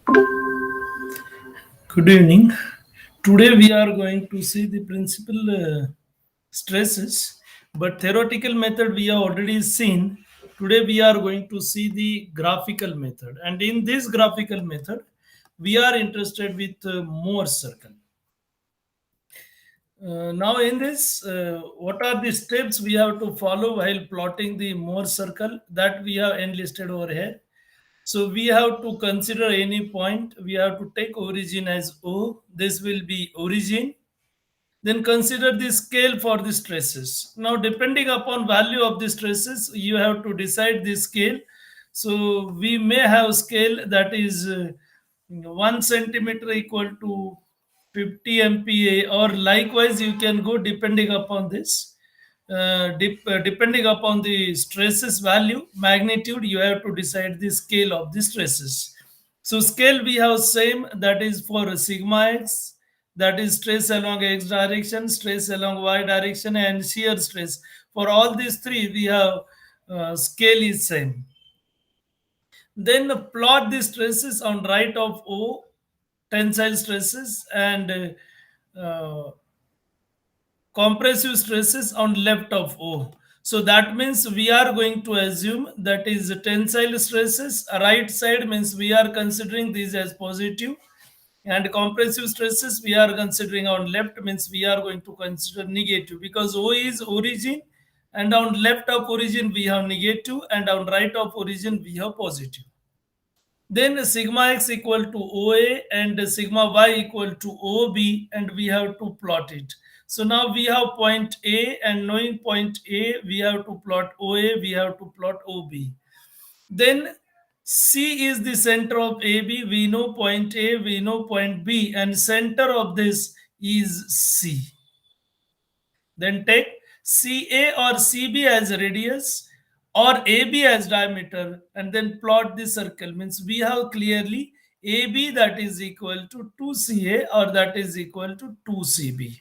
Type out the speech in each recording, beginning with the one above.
Good evening. Today we are going to see the principal stresses, but theoretical method we have already seen. Today we are going to see the graphical method, and in this graphical method, we are interested with Mohr circle. Now, in this, what are the steps we have to follow while plotting the Mohr circle that we have enlisted over here? So we have to consider any point. We have to take origin as O. This will be origin. Then consider the scale for the stresses. Now, depending upon value of the stresses, you have to decide the scale. So we may have scale that is 1 centimeter equal to 50 MPa, or likewise you can go depending upon this. Depending upon the stresses value magnitude, you have to decide the scale of the stresses. So scale we have same, that is for sigma x, that is stress along x direction, stress along y direction, and shear stress. For all these three we have scale is same. Then plot the stresses on right of O, tensile stresses, and compressive stresses on left of O. So that means we are going to assume that is tensile stresses. Right side means we are considering these as positive, and compressive stresses we are considering on left means we are going to consider negative, because O is origin, and on left of origin we have negative, and on right of origin we have positive. Then sigma x equal to OA and sigma y equal to OB, and we have to plot it. So now we have point A, and knowing point A, we have to plot OA, we have to plot OB. Then C is the center of AB. We know point A, we know point B, and center of this is C. Then take CA or CB as radius or AB as diameter, and then plot the circle. Means we have clearly AB that is equal to 2CA, or that is equal to 2CB.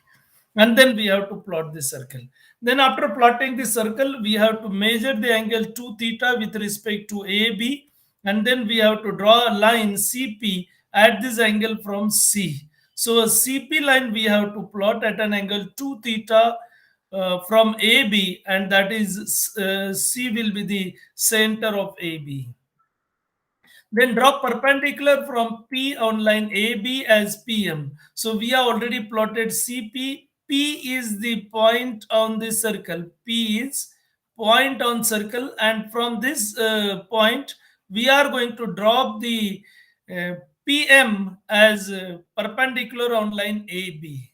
And then we have to plot the circle. Then after plotting the circle, we have to measure the angle 2 theta with respect to AB, and then we have to draw a line CP at this angle from C. So a CP line we have to plot at an angle 2 theta from AB, and that is C will be the center of AB. Then draw perpendicular from P on line AB as PM. So we have already plotted CP. P is the point on the circle. P is point on circle, and from this point we are going to drop the uh, PM as perpendicular on line AB.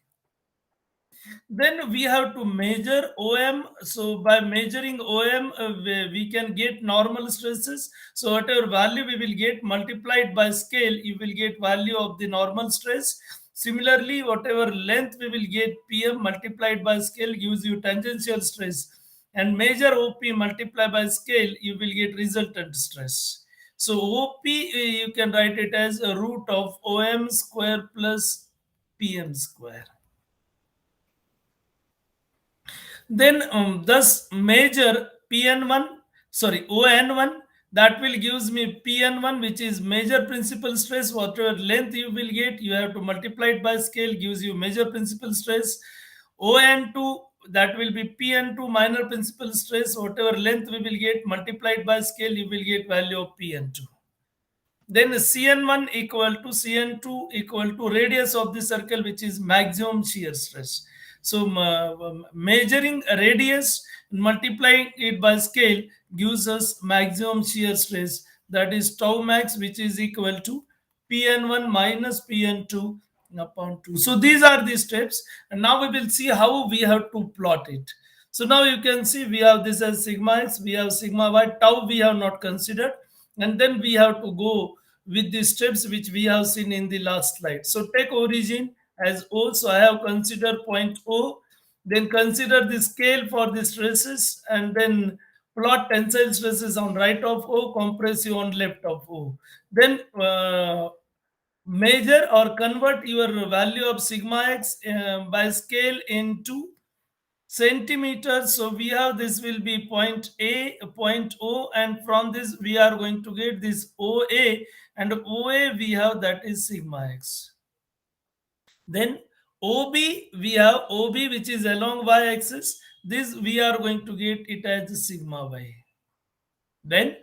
Then we have to measure OM. So by measuring OM, we can get normal stresses. So whatever value we will get multiplied by scale, you will get value of the normal stress. Similarly, whatever length we will get PM multiplied by scale gives you tangential stress. And measure OP multiplied by scale, you will get resultant stress. So OP, you can write it as a root of OM square plus PM square. Then thus measure pn1, sorry, on1, that will gives me pn1, which is major principal stress. Whatever length you will get, you have to multiply it by scale, gives you major principal stress. On2, that will be pn2 minor principal stress. Whatever length we will get multiplied by scale, you will get value of pn2. Then Cn1 equal to Cn2 equal to radius of the circle, which is maximum shear stress. So measuring radius, multiplying it by scale gives us maximum shear stress, that is tau max, which is equal to Pn1 minus Pn2 upon 2. So these are the steps, and now we will see how we have to plot it. So now you can see we have this as sigma x, we have sigma y, tau we have not considered, and then we have to go with the steps which we have seen in the last slide. So take origin as O. So I have considered point O, then consider the scale for the stresses, and then plot tensile stresses on right of O, compressive on left of O. Then measure or convert your value of sigma x by scale into centimeters. So we have this will be point A, point O, and from this we are going to get this OA, and OA we have that is sigma x. Then OB, we have OB which is along y axis. This we are going to get it as sigma y. Then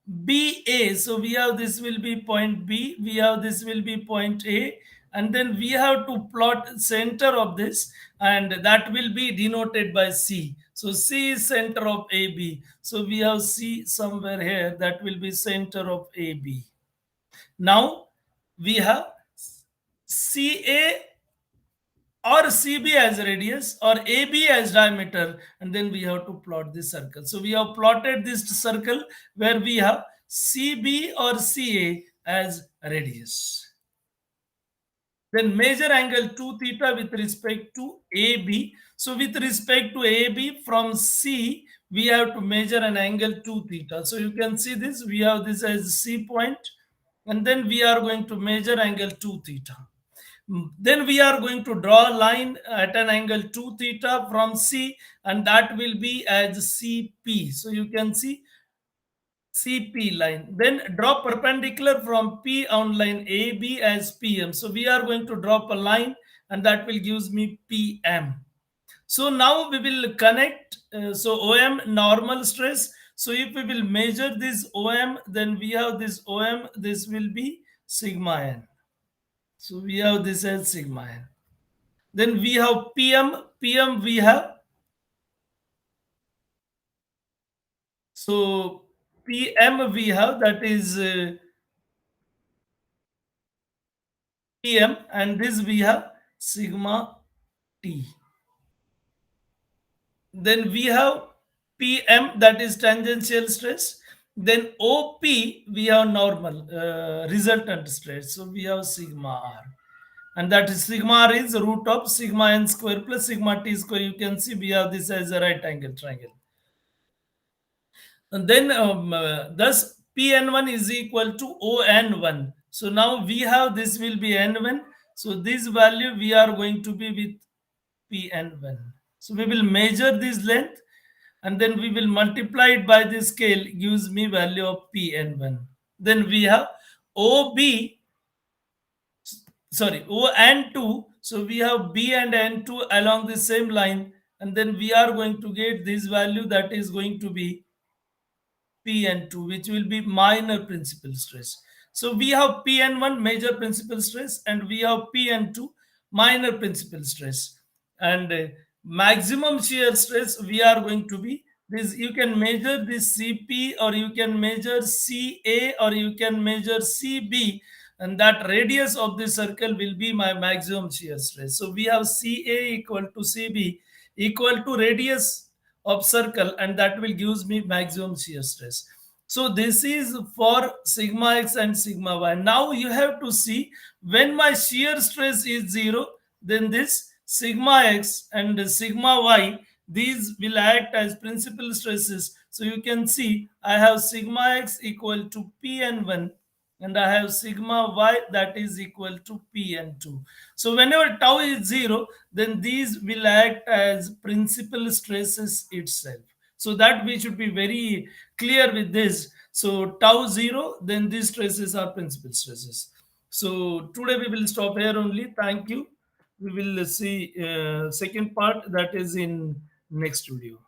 BA, so we have this will be point B, we have this will be point A, and then we have to plot center of this, and that will be denoted by C. So C is center of AB. So we have C somewhere here, that will be center of AB. Now we have CA or CB as radius or AB as diameter, and then we have to plot this circle. So we have plotted this circle where we have CB or CA as radius. Then measure angle 2 theta with respect to AB. So with respect to AB from C, we have to measure an angle 2 theta. So you can see this, we have this as C point, and then we are going to measure angle 2 theta. Then we are going to draw a line at an angle 2 theta from C, and that will be as CP. So you can see CP line. Then draw perpendicular from P on line AB as PM. So we are going to drop a line, and that will gives me PM. So now we will connect. So OM normal stress. So if we will measure this OM, then we have this OM. This will be sigma n. So we have this as sigma n. Then we have PM. PM we have. So PM we have that is PM, and this we have sigma T. Then we have PM that is tangential stress. Then OP we have normal resultant stress. So we have sigma R. And that is sigma R is root of sigma n square plus sigma t square. You can see we have this as a right angle triangle. And then thus Pn1 is equal to On1. So now we have this will be N1. So this value we are going to be with Pn1. So we will measure this length, and then we will multiply it by this scale, gives me value of Pn1. Then we have OB, sorry, O and 2. So we have B and N2 along the same line, and then we are going to get this value that is going to be Pn2, which will be minor principal stress. So we have Pn1 major principal stress, and we have Pn2 minor principal stress. And maximum shear stress we are going to be this. You can measure this CP, or you can measure CA, or you can measure CB, and that radius of the circle will be my maximum shear stress. So we have CA equal to CB equal to radius of circle, and that will gives me maximum shear stress. So this is for sigma x and sigma y. Now you have to see, when my shear stress is 0, then this sigma x and sigma y, these will act as principal stresses. So you can see I have sigma x equal to Pn1, and I have sigma y that is equal to Pn2. So whenever tau is 0, then these will act as principal stresses itself. So that we should be very clear with this. So tau 0, then these stresses are principal stresses. So today we will stop here only. Thank you. We will see second part, that is in next video.